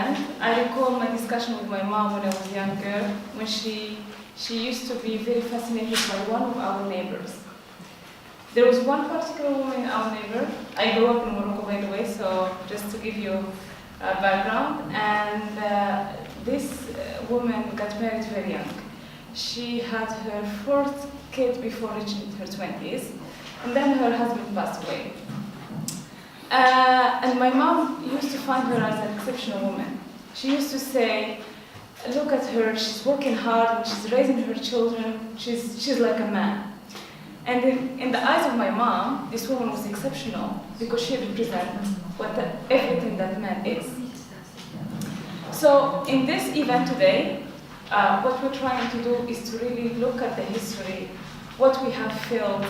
event, I recall my discussion with my mom when I was younger, when she used to be very fascinated by one of our neighbors. There was one particular woman in our neighbor. I grew up in Morocco, by the way, so just to give you a background. And this woman got married very young. She had her fourth kid before reaching her 20s, and then her husband passed away. And my mom used to find her as an exceptional woman. She used to say, look at her, she's working hard, she's raising her children, she's like a man. And in the eyes of my mom, this woman was exceptional because she represents everything that man is. So in this event today, what we're trying to do is to really look at the history, what we have felt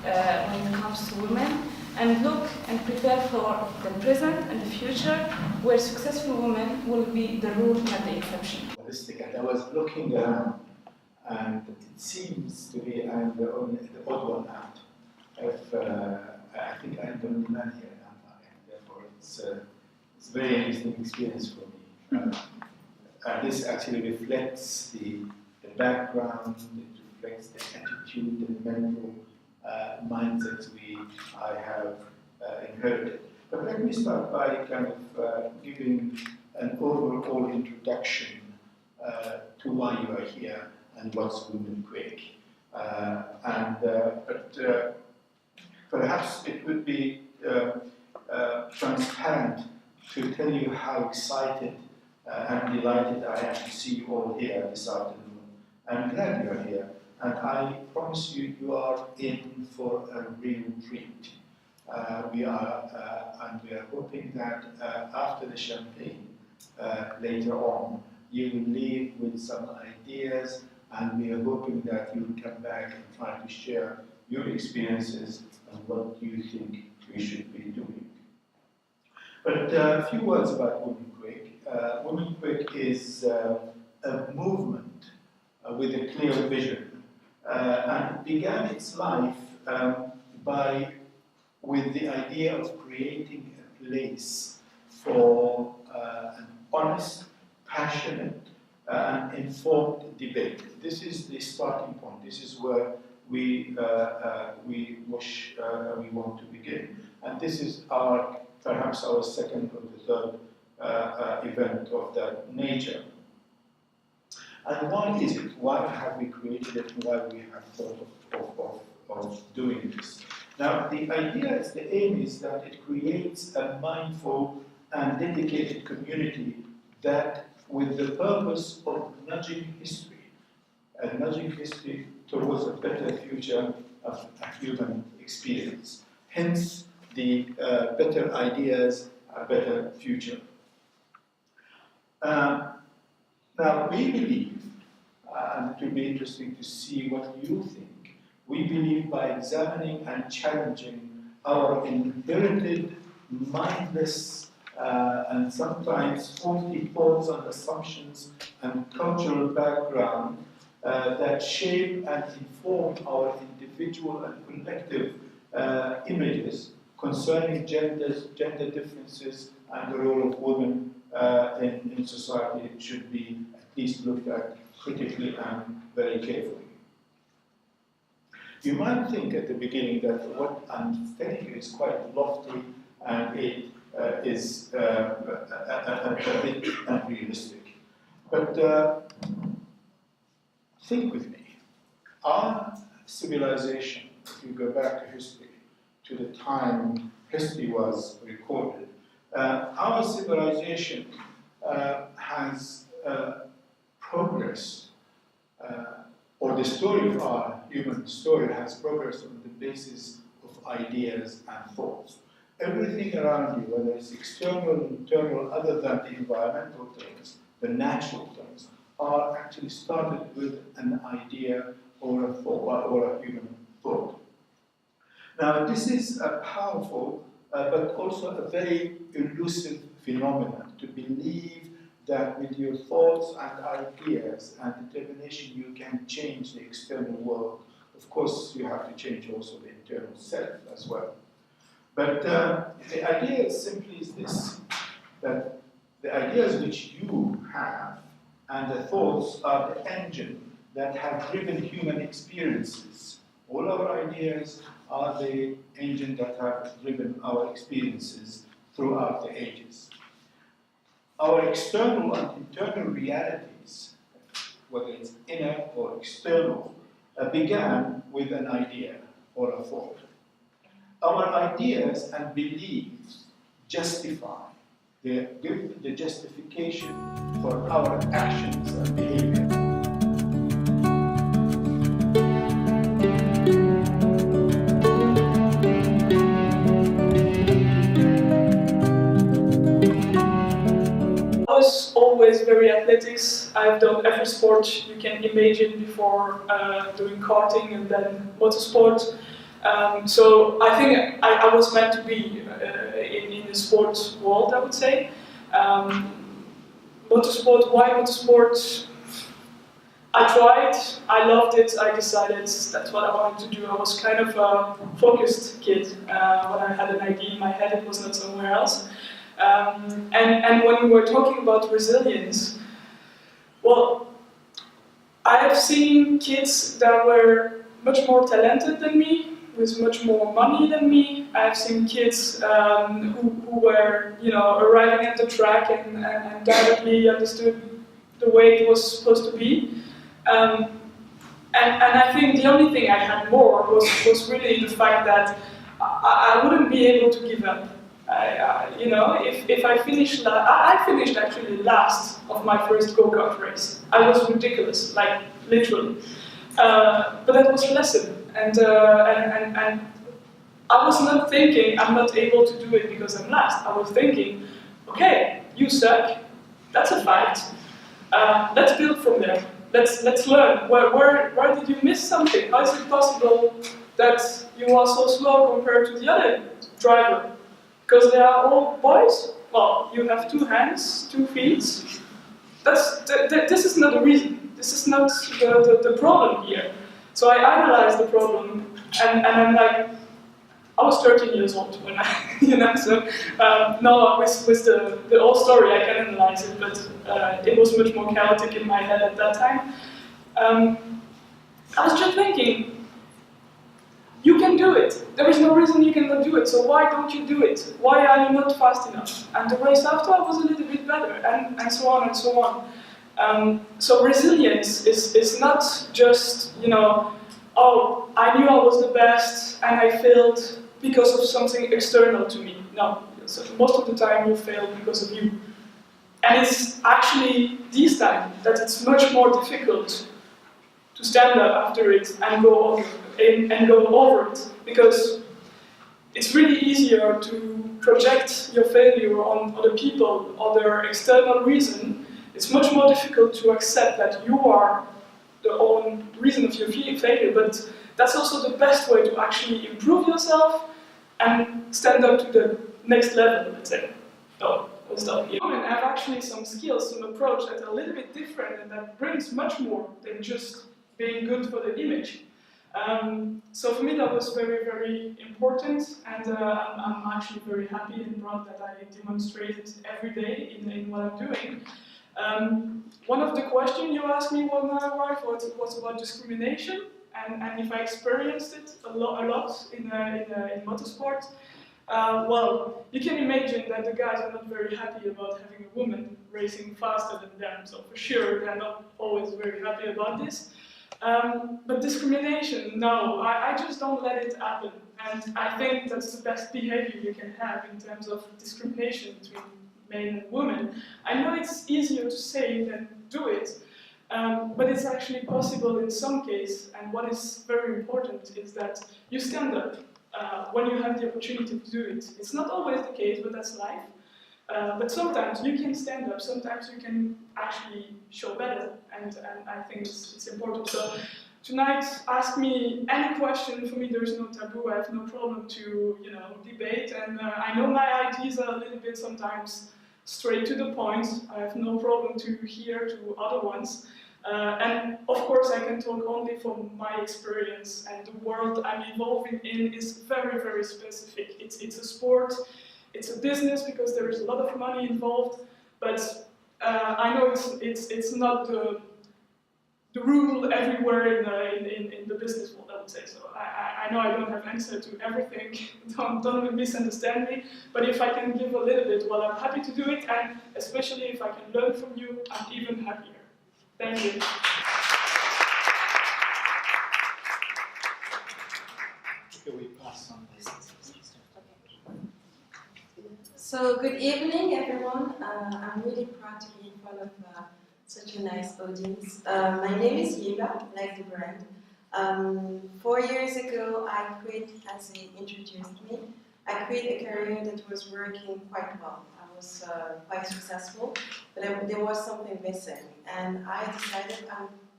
when it comes to women, and look and prepare for the present and the future, where successful women will be the rule, not the exception. And I was looking around, and it seems to be I'm the odd one out. I think I'm the only man here, and therefore it's a very interesting experience for me. And this actually reflects the background, it reflects the attitude and the mental mindsets I have inherited. But let me start by kind of giving an overall introduction to why you are here and what's Women Quake. But perhaps it would be transparent to tell you how excited and delighted I am to see you all here this afternoon. I'm glad you're here. And I promise you, you are in for a real treat. We are hoping that after the champagne, later on, you will leave with some ideas, and we are hoping that you will come back and try to share your experiences and what you think we should be doing. But a few words about Women Quake. Women Quake is a movement with a clear vision. And it began its life with the idea of creating a place for an honest, passionate, and informed debate. This is the starting point. This is where we want to begin. And this is perhaps our second or the third event of that nature. And why is it? Why have we created it? And why we have thought of doing this? Now, the idea is, the aim is that it creates a mindful and dedicated community that, with the purpose of nudging history towards a better future of a human experience. Hence, the better ideas, a better future. Now, we believe, and it will be interesting to see what you think, we believe by examining and challenging our inherited, mindless, and sometimes faulty thoughts and assumptions and cultural background that shape and inform our individual and collective images concerning gender differences and the role of women in society should be at least looked at critically and very carefully. You might think at the beginning that what I'm telling you is quite lofty and it is a bit unrealistic. But think with me. Our civilization, if you go back to history, to the time history was recorded, our civilization has progressed, or the story of our human story has progressed on the basis of ideas and thoughts. Everything around you, whether it's external, internal, other than the environmental things, the natural things, are actually started with an idea or a thought, or a human thought. Now, this is a powerful, but also a very elusive phenomenon, to believe that with your thoughts and ideas and determination you can change the external world. Of course, you have to change also the internal self as well. But the idea simply is this, that The ideas which you have and the thoughts are the engine that have driven human experiences. All our ideas are the engine that have driven our experiences throughout the ages. Our external and internal realities, whether it's inner or external, began with an idea or a thought. Our ideas and beliefs justify, they give the justification for our actions and behavior. I was always very athletics. I've done every sport you can imagine before doing karting and then motorsport. So I think I was meant to be in the sports world, I would say. Motorsport, why motorsport? I tried, I loved it, I decided that's what I wanted to do. I was kind of a focused kid. When I had an idea in my head, it was not somewhere else. And when we were talking about resilience, well, I have seen kids that were much more talented than me, with much more money than me. I have seen kids who were, arriving at the track and directly understood the way it was supposed to be. And I think the only thing I had more was really the fact that I wouldn't be able to give up. If I finished, I finished actually last of my first go-kart race. I was ridiculous, like literally. But that was a lesson, and I was not thinking I'm not able to do it because I'm last. I was thinking, okay, you suck. That's a fact. Let's build from there. Let's learn. Where did you miss something? How is it possible that you are so slow compared to the other driver? Because they are all boys? Well, you have 2 hands, 2 feet. This is not the reason. This is not the problem here. So I analyzed the problem, and I'm like, I was 13 years old when I, so now with the whole story I can analyze it, but it was much more chaotic in my head at that time. I was just thinking, you can do it. There is no reason you cannot do it, so why don't you do it? Why are you not fast enough? And the race after was a little bit better, and so on and so on. So resilience is not just, oh, I knew I was the best and I failed because of something external to me. No, so most of the time you fail because of you. And it's actually this time that it's much more difficult to stand up after it and go over it, because it's really easier to project your failure on other people, other external reason. It's much more difficult to accept that you are the own reason of your failure, but that's also the best way to actually improve yourself and stand up to the next level, let's say. Oh, I'll stop here. I have actually some skills, some approach that are a little bit different and that brings much more than just being good for the image. So for me that was very, very important, and I'm actually very happy and proud that I demonstrate it every day in what I'm doing. One of the questions you asked me when I arrived was about discrimination, and if I experienced it a lot in motorsport. Well, you can imagine that the guys are not very happy about having a woman racing faster than them, so for sure they're not always very happy about this. But discrimination, no, I just don't let it happen. And I think that's the best behavior you can have in terms of discrimination between men and women. I know it's easier to say than do it, but it's actually possible in some cases. And what is very important is that you stand up when you have the opportunity to do it. It's not always the case, but that's life. But sometimes you can stand up, sometimes you can actually show better, and I think it's important. So tonight, ask me any question. For me, there's no taboo. I have no problem to debate, and I know my ideas are a little bit sometimes straight to the point. I have no problem to hear to other ones. And of course, I can talk only from my experience, and the world I'm evolving in is very, very specific. It's a sport. It's a business because there is a lot of money involved. But I know it's not the rule everywhere in the business world, I would say. So I know I don't have answer to everything. Don't misunderstand me. But if I can give a little bit, well, I'm happy to do it, and especially if I can learn from you, I'm even happier. Thank you. Okay, we pass on this. So good evening, everyone. I'm really proud to be in front of such a nice audience. My name is Bianca, like the brand. 4 years ago, I quit, as he introduced me. I quit a career that was working quite well. I was quite successful, but there was something missing. And I decided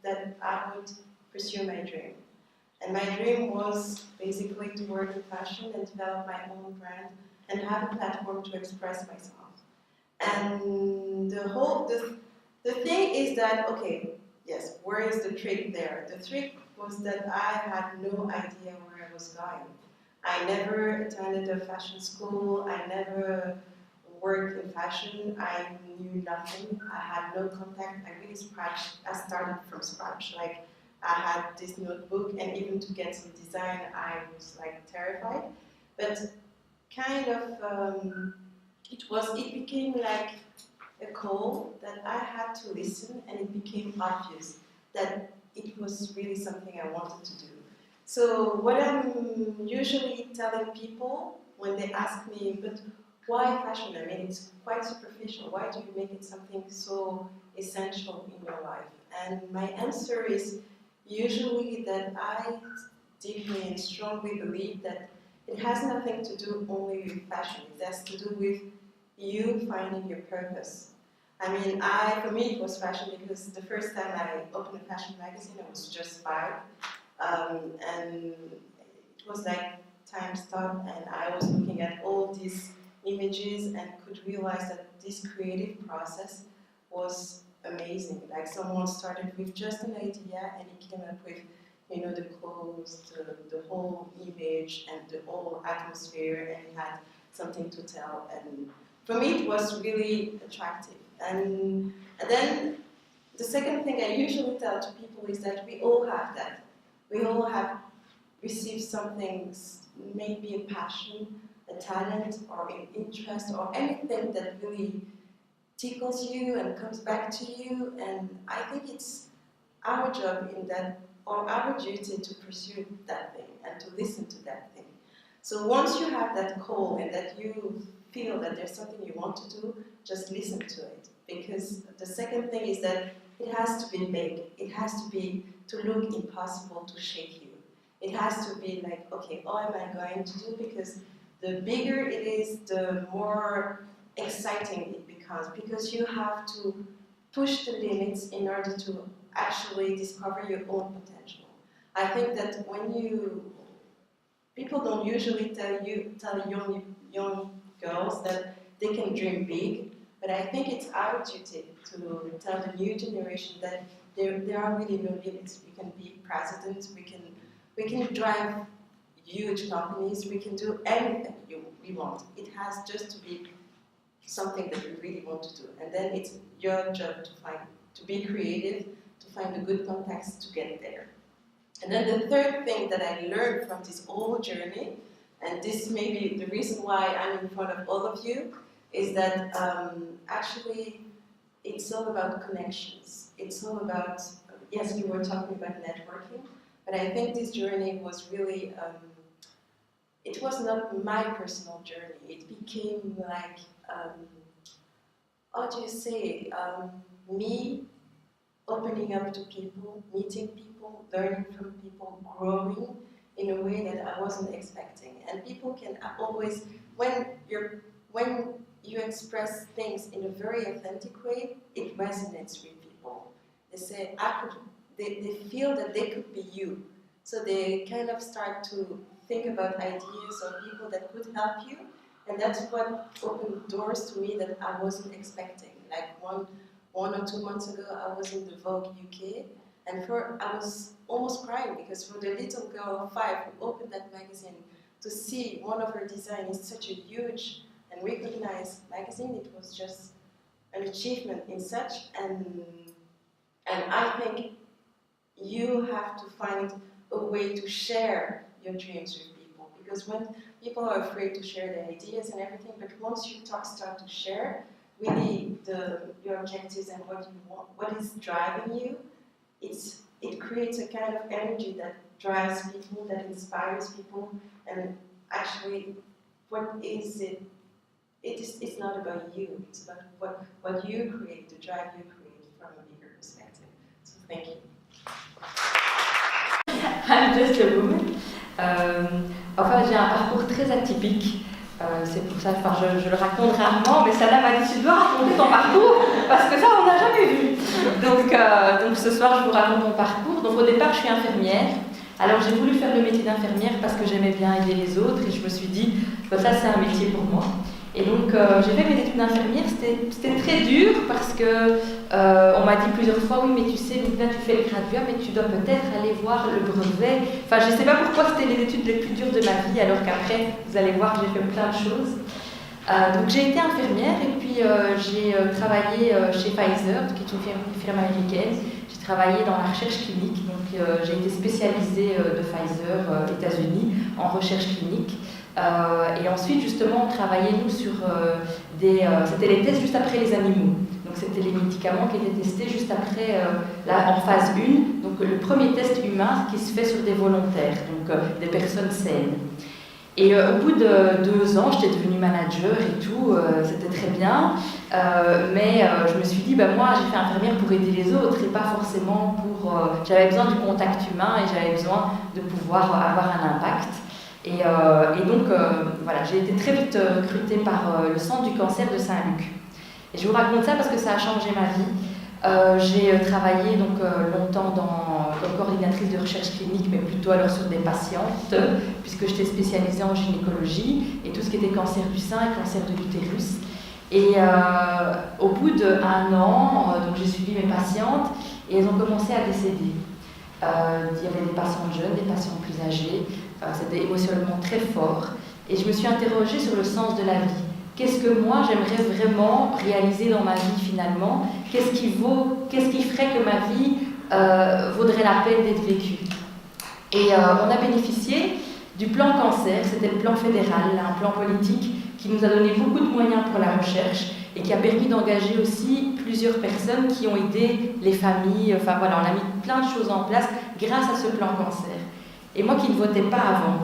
that I would pursue my dream. And my dream was basically to work in fashion and develop my own brand and have a platform to express myself. And the thing is that, okay, yes, where is the trick there? The trick was that I had no idea where I was going. I never attended a fashion school, I never worked in fashion, I knew nothing, I had no contact, I started from scratch. Like, I had this notebook, and even to get some design, I was like terrified. But kind of, it became like a call that I had to listen, and it became obvious that it was really something I wanted to do. So what I'm usually telling people when they ask me, but why fashion? I mean, it's quite superficial. Why do you make it something so essential in your life? And my answer is usually that I deeply and strongly believe that it has nothing to do only with fashion. It has to do with you finding your purpose. I mean, for me it was fashion because the first time I opened a fashion magazine I was just 5. And it was like time stopped, and I was looking at all these images and could realize that this creative process was amazing. Like, someone started with just an idea and he came up with, the clothes, the whole image and the whole atmosphere, and he had something to tell. And for me it was really attractive. And then the second thing I usually tell to people is that we all have that. We all have received something, maybe a passion, a talent, or an interest, or anything that really tickles you and comes back to you. And I think it's our job or our duty to pursue that thing and to listen to that thing. So once you have that call and that you feel that there's something you want to do, just listen to it. Because the second thing is that it has to be big. It has to look impossible to shake you. It has to be like, okay, what am I going to do? Because the bigger it is, the more exciting it becomes. Because you have to push the limits in order to actually discover your own potential. I think that people don't usually tell young girls that they can dream big, but I think it's our duty to tell the new generation that there are really no limits. We can be presidents, we can drive huge companies, we can do anything we want. It has just to be something that we really want to do. And then it's your job to be creative, to find the good contacts to get there. And then the third thing that I learned from this whole journey, and this may be the reason why I'm in front of all of you, is that actually it's all about connections. It's all about, yes, you were talking about networking, but I think this journey was really, it was not my personal journey. It became like, how do you say, me opening up to people, meeting people, learning from people, growing in a way that I wasn't expecting. And people can always, when you express things in a very authentic way, it resonates with people. They say, they feel that they could be you. So they kind of start to think about ideas or people that could help you. And that's what opened doors to me that I wasn't expecting. Like one or 2 months ago, I was in the Vogue UK, and I was almost crying because for the little girl of 5 who opened that magazine, to see one of her designs in such a huge and recognized magazine, it was just an achievement in such, and I think you have to find a way to share your dreams with people, because when people are afraid to share their ideas and everything, but once you start to share really your objectives and what you want, what is driving you, it creates a kind of energy that drives people, that inspires people, and actually, what is it? It's not about you, it's about what you create, the drive you create from a bigger perspective. So thank you. I'm just a woman. Enfin, j'ai un parcours très atypique. C'est pour ça, enfin, je le raconte rarement, mais Salah m'a dit tu dois raconter ton parcours parce que ça on n'a jamais vu. Donc ce soir je vous raconte mon parcours. Donc au départ je suis infirmière. Alors j'ai voulu faire le métier d'infirmière parce que j'aimais bien aider les autres et je me suis dit ça c'est un métier pour moi. Et donc j'ai fait mes études d'infirmière, c'était très dur parce que on m'a dit plusieurs fois oui mais tu sais Loubna tu fais le graduat mais tu dois peut-être aller voir le brevet. Enfin je ne sais pas pourquoi c'était les études les plus dures de ma vie alors qu'après vous allez voir j'ai fait plein de choses. Donc j'ai été infirmière et puis j'ai travaillé chez Pfizer qui est une firme américaine. J'ai travaillé dans la recherche clinique, donc j'ai été spécialisée de Pfizer États-Unis en recherche clinique. Et ensuite, justement, on travaillait, nous, sur c'était les tests juste après les animaux. Donc, c'était les médicaments qui étaient testés juste après, en phase 1. Donc, le premier test humain qui se fait sur des volontaires, donc des personnes saines. Et au bout de 2 ans, j'étais devenue manager et tout, c'était très bien. Mais je me suis dit, moi, j'ai fait infirmière pour aider les autres et pas forcément pour... j'avais besoin du contact humain et j'avais besoin de pouvoir avoir un impact. Et donc, voilà, j'ai été très vite recrutée par le centre du cancer de Saint-Luc. Et je vous raconte ça parce que ça a changé ma vie. J'ai travaillé donc, longtemps comme coordinatrice de recherche clinique, mais plutôt alors sur des patientes, puisque j'étais spécialisée en gynécologie et tout ce qui était cancer du sein et cancer de l'utérus. Et au bout d'1 an, donc j'ai suivi mes patientes et elles ont commencé à décéder. Il y avait des patientes jeunes, des patientes plus âgées. C'était émotionnellement très fort. Et je me suis interrogée sur le sens de la vie. Qu'est-ce que moi j'aimerais vraiment réaliser dans ma vie finalement? Qu'est-ce qui ferait que ma vie vaudrait la peine d'être vécue? Et on a bénéficié du plan cancer, c'était le plan fédéral, un plan politique qui nous a donné beaucoup de moyens pour la recherche et qui a permis d'engager aussi plusieurs personnes qui ont aidé les familles. Enfin voilà, on a mis plein de choses en place grâce à ce plan cancer. Et moi qui ne votais pas avant,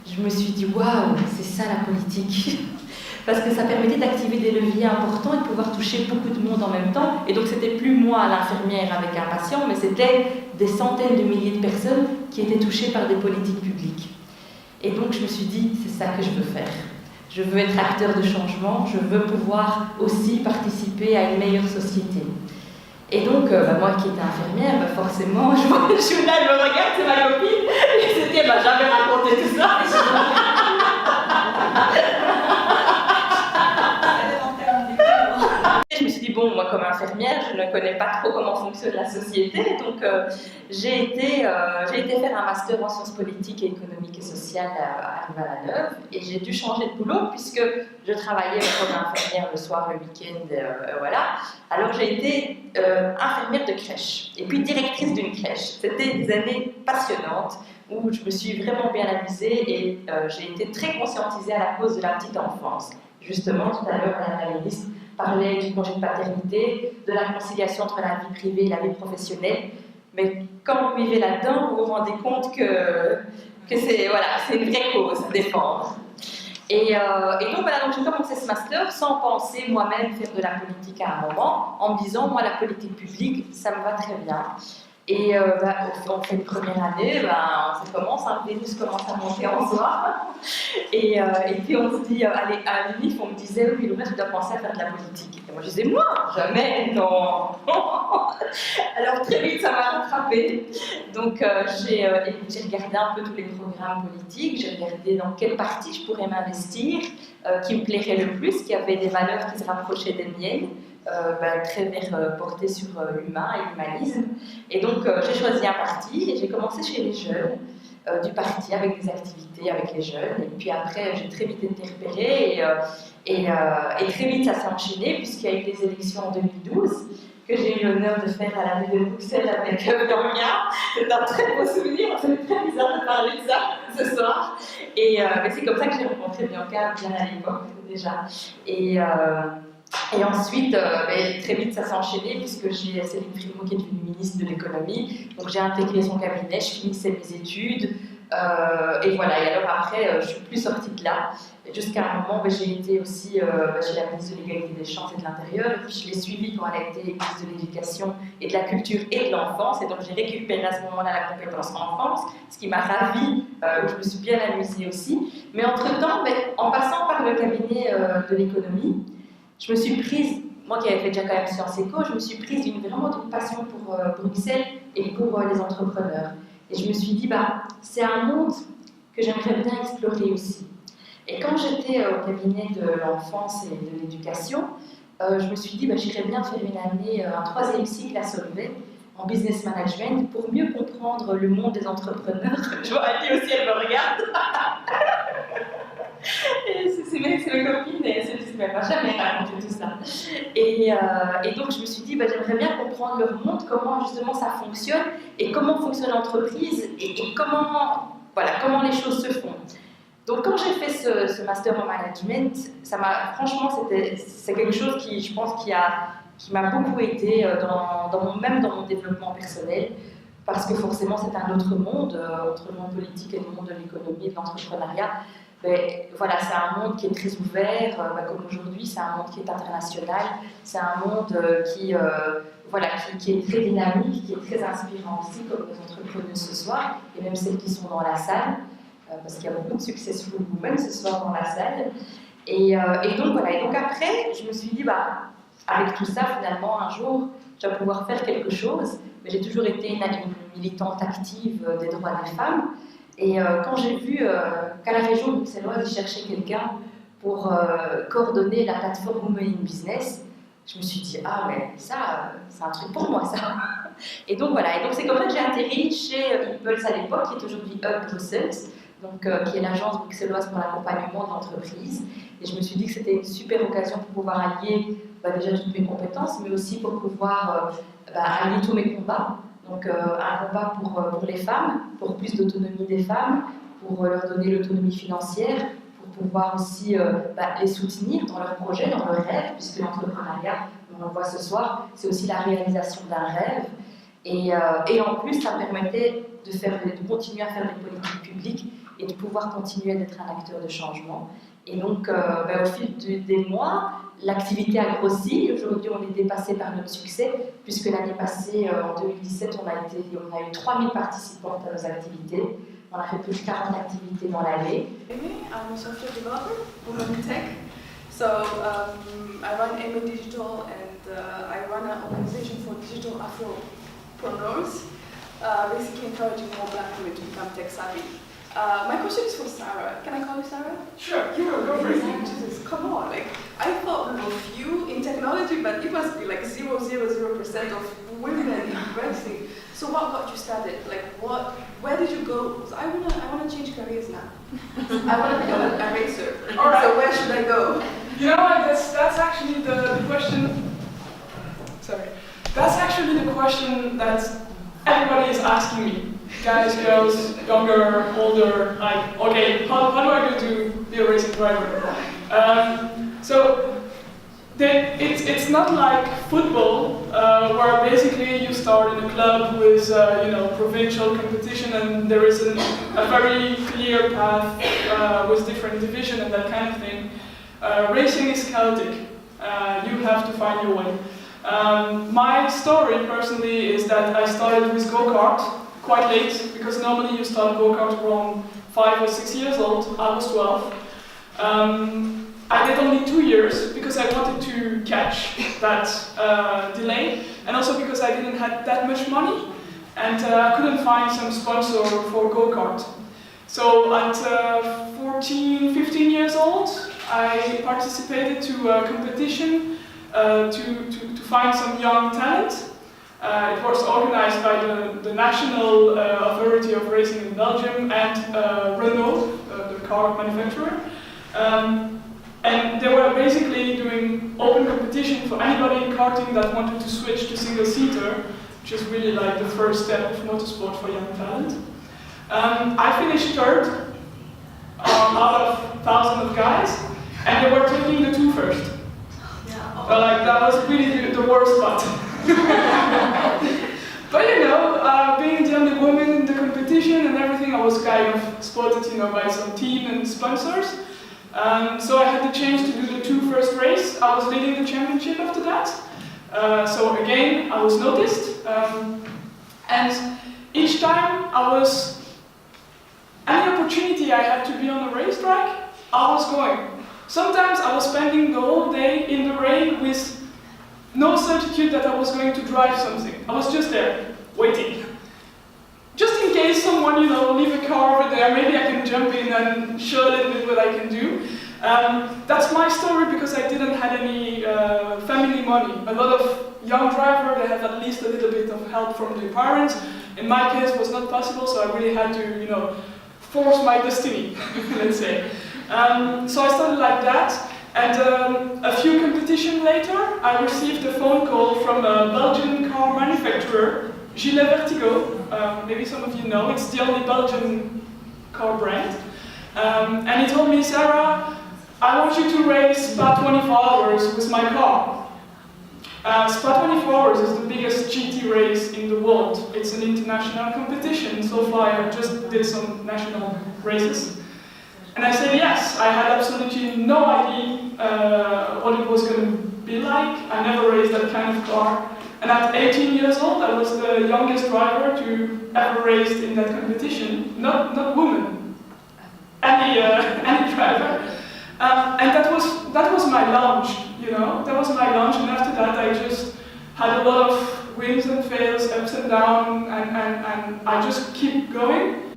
je me suis dit waouh, c'est ça la politique. Parce que ça permettait d'activer des leviers importants et de pouvoir toucher beaucoup de monde en même temps. Et donc c'était plus moi, l'infirmière avec un patient, mais c'était des centaines de milliers de personnes qui étaient touchées par des politiques publiques. Et donc je me suis dit, c'est ça que je veux faire. Je veux être acteur de changement, je veux pouvoir aussi participer à une meilleure société. Et donc, moi qui étais infirmière, forcément, je vois le journal, je me regarde, c'est ma copine, et je me dis, jamais raconté tout ça. Je me suis dit, bon, moi comme infirmière, je ne connais pas trop comment fonctionne la société, donc j'ai été faire un master en sciences politiques et économiques et sociales à Louvain-la-Neuve, et j'ai dû changer de boulot puisque je travaillais comme infirmière le soir, le week-end, voilà. Alors j'ai été infirmière de crèche, et puis directrice d'une crèche. C'était des années passionnantes où je me suis vraiment bien amusée et j'ai été très conscientisée à la cause de la petite enfance. Justement, tout à l'heure, la Panellists parlait du congé de paternité, de la conciliation entre la vie privée et la vie professionnelle. Mais quand vous vivez là-dedans, vous vous rendez compte que c'est une vraie cause à défendre. Et donc voilà, donc j'ai commencé ce master sans penser moi-même faire de la politique à un moment, en me disant, moi la politique publique, ça me va très bien. Et on fait une première année, ça commence, Vénus commence à monter en soi. Et puis on se dit, allez, à l'UNIF, on me disait, oui, Loubna, tu dois penser à faire de la politique. Et moi je disais, moi, jamais, non. Alors très vite, ça m'a rattrapée. Donc j'ai regardé un peu tous les programmes politiques, j'ai regardé dans quel parti je pourrais m'investir, qui me plairait le plus, qui avait des valeurs qui se rapprochaient des miennes. Très porté sur l'humain et l'humanisme. Et donc j'ai choisi un parti et j'ai commencé chez les jeunes. du parti avec des activités avec les jeunes. Et puis après, j'ai très vite été repérée et très vite ça s'est enchaîné puisqu'il y a eu les élections en 2012 que j'ai eu l'honneur de faire à la ville de Bruxelles avec Bianca. C'est un très beau souvenir, ça fait très bizarre de parler de ça ce soir. Mais c'est comme ça que j'ai rencontré Bianca bien à l'époque déjà. Et ensuite, très vite, ça s'est enchaîné puisque j'ai Céline Frimaud qui est devenue ministre de l'économie. Donc j'ai intégré son cabinet, je finissais mes études. Et voilà, et alors après, je suis plus sortie de là. Jusqu'à un moment, j'ai été aussi chez la ministre de l'égalité des chances et de l'intérieur. Et puis je l'ai suivie quand elle a été ministre de l'éducation et de la culture et de l'enfance. Et donc j'ai récupéré à ce moment-là la compétence enfance, ce qui m'a ravie, où je me suis bien amusée aussi. Mais entre-temps, en passant par le cabinet de l'économie, je me suis prise, moi qui avais fait déjà quand même Sciences Éco, je me suis prise vraiment d'une passion pour Bruxelles et pour les entrepreneurs. Et je me suis dit, c'est un monde que j'aimerais bien explorer aussi. Et quand j'étais au cabinet de l'enfance et de l'éducation, je me suis dit, j'irais bien faire une année, un 3e cycle à Solvay, en business management, pour mieux comprendre le monde des entrepreneurs. Je vois Annie aussi, elle me regarde. C'est mes copines et elles se disent, mais elle m'a jamais raconté tout ça. Et donc je me suis dit, j'aimerais bien comprendre leur monde, comment justement ça fonctionne, et comment fonctionne l'entreprise, et comment les choses se font. Donc quand j'ai fait ce master en management, franchement, c'est quelque chose qui, je pense, qui m'a beaucoup aidé même dans mon développement personnel, parce que forcément c'est un autre monde, entre le monde politique et le monde de l'économie et de l'entrepreneuriat. Voilà, c'est un monde qui est très ouvert, comme aujourd'hui, c'est un monde qui est international, c'est un monde qui est très dynamique, qui est très inspirant aussi, comme les entrepreneuses ce soir, et même celles qui sont dans la salle, parce qu'il y a beaucoup de successful women ce soir dans la salle. Et donc voilà, et donc après, je me suis dit, avec tout ça, finalement, un jour, je vais pouvoir faire quelque chose, mais j'ai toujours été une militante active des droits des femmes. Et quand j'ai vu qu'à la région bruxelloise, ils cherchaient quelqu'un pour coordonner la plateforme Women in Business, je me suis dit, mais ça, c'est un truc pour moi, ça. Et donc voilà, et donc c'est comme ça que j'ai atterri chez Impulse à l'époque, qui est aujourd'hui Hub Bruxelles, donc, qui est l'agence bruxelloise pour l'accompagnement de l'entreprise. Et je me suis dit que c'était une super occasion pour pouvoir allier déjà toutes mes compétences, mais aussi pour pouvoir allier tous mes combats. Donc un combat pour les femmes, pour plus d'autonomie des femmes, pour leur donner l'autonomie financière, pour pouvoir aussi les soutenir dans leurs projets, dans leurs rêves, puisque l'entrepreneuriat, on le voit ce soir, c'est aussi la réalisation d'un rêve. Et en plus, ça me permettait de continuer à faire des politiques publiques et de pouvoir continuer d'être un acteur de changement. Et donc, au fil des mois, l'activité a grossi. Aujourd'hui, on est dépassé par notre succès, puisque l'année passée, en 2017, on a eu 3000 participantes à nos activités. On a fait plus de 40 activités dans l'année. I'm a software developer, woman in tech. So I run Amy Digital and I run an organization for digital Afropreneurs, basically encouraging more black women to become tech savvy. My question is for Sarah. Can I call you Sarah? Sure, go for it. Jesus, come on. I thought of you in technology, but it must be 0.000% of women in investing. So what got you started? Where did you go? Because I wanna change careers now. I wanna become a racer. All right. So where should I go? You know what? That's actually the question. Sorry. That's actually the question that everybody is asking me. Guys, girls, younger, older, okay, how do I go to be a racing driver? It's not like football, where basically you start in a club with provincial competition and there is a very clear path with different division and that kind of thing. Racing is chaotic. You have to find your way. My story personally is that I started with go-kart quite late, because normally you start go-kart from 5 or 6 years old. I was 12. I did only 2 years because I wanted to catch that delay, and also because I didn't have that much money and I couldn't find some sponsor for go-kart. So at 14, 15 years old, I participated to a competition to find some young talent. It was organized by the National Authority of Racing in Belgium and Renault, the car manufacturer. And they were basically doing open competition for anybody in karting that wanted to switch to single-seater, which is really like the first step of motorsport for young talent. I finished third out of thousands of guys, and they were taking the two first. Like that was really the worst part. But you know, being the only woman in the competition and everything, I was kind of spotted, you know, by some team and sponsors. So I had the chance to do the two first race. I was leading the championship after that. So again, I was noticed. And each time any opportunity I had to be on the racetrack, I was going. Sometimes I was spending the whole day in the rain with no certitude that I was going to drive something. I was just there, waiting. Just in case someone, you know, leave a car over there, maybe I can jump in and show a little bit what I can do. That's my story because I didn't have any family money. A lot of young drivers, they have at least a little bit of help from their parents. In my case, it was not possible, so I really had to, you know, force my destiny, let's say. So I started like that, and a few competitions later, I received a phone call from a Belgian car manufacturer, Gilles Vertigo. Maybe some of you know, it's the only Belgian car brand. And he told me, Sarah, I want you to race Spa 24 Hours with my car. Spa 24 Hours is the biggest GT race in the world. It's an international competition. So far, I just did some national races. And I said yes. I had absolutely no idea what it was going to be like. I never raced that kind of car. And at 18 years old, I was the youngest driver to ever race in that competition. Not woman, any driver. And that was my launch, you know. That was my launch, and after that, I just had a lot of wins and fails, ups and downs, and I just keep going.